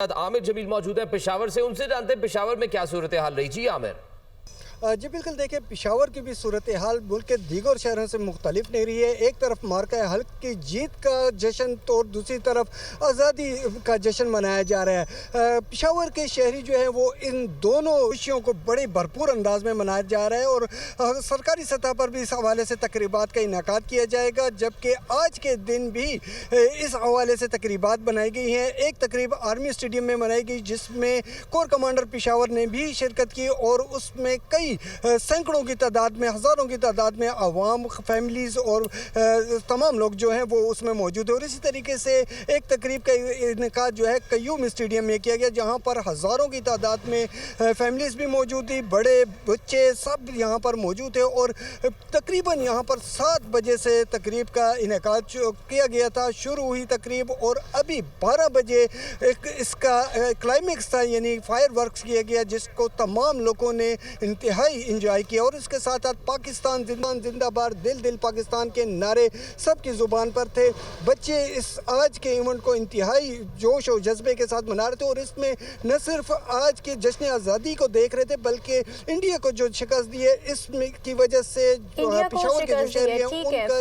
عامر جمیل موجود ہے پشاور سے، ان سے جانتے ہیں پشاور میں کیا صورتحال رہی۔ جی عامر۔ جی بالکل، دیکھیں پشاور کی بھی صورتحال ملک کے دیگر شہروں سے مختلف نہیں رہی ہے۔ ایک طرف مارکہ حلب کی جیت کا جشن تو دوسری طرف آزادی کا جشن منایا جا رہا ہے۔ پشاور کے شہری جو ہیں وہ ان دونوں خوشیوں کو بڑے بھرپور انداز میں منایا جا رہا ہے اور سرکاری سطح پر بھی اس حوالے سے تقریبات کا انعقاد کیا جائے گا، جبکہ آج کے دن بھی اس حوالے سے تقریبات بنائی گئی ہیں۔ ایک تقریب آرمی اسٹیڈیم میں منائی گئی جس میں کور کمانڈر پشاور نے بھی شرکت کی اور اس میں کئی سینکڑوں کی تعداد میں، ہزاروں کی تعداد میں عوام، فیملیز اور تمام لوگ جو ہیں وہ اس میں موجود ہیں۔ اور اسی طریقے سے ایک تقریب کا انعقاد جو ہے قیوم اسٹیڈیم میں کیا گیا، جہاں پر ہزاروں کی تعداد میں فیملیز بھی موجود تھی، بڑے بچے سب یہاں پر موجود تھے اور تقریباً یہاں پر 7 بجے سے تقریب کا انعقاد کیا گیا تھا۔ شروع ہوئی تقریب اور ابھی 12 بجے اس کا کلائمیکس تھا، یعنی فائر ورکس کیا گیا، جس کو تمام لوگوں نے انتہائی انجوائے کیا اور اس کے ساتھ ساتھ پاکستان زندہ باد، دل دل پاکستان کے نعرے سب کی زبان پر تھے۔ بچے اس آج کے ایونٹ کو انتہائی جوش و جذبے کے ساتھ منا رہے تھے اور اس میں نہ صرف آج کے جشن آزادی کو دیکھ رہے تھے بلکہ انڈیا کو جو شکست دی ہے اس کی وجہ سے پشاور کے جو شہری ہیں ان کا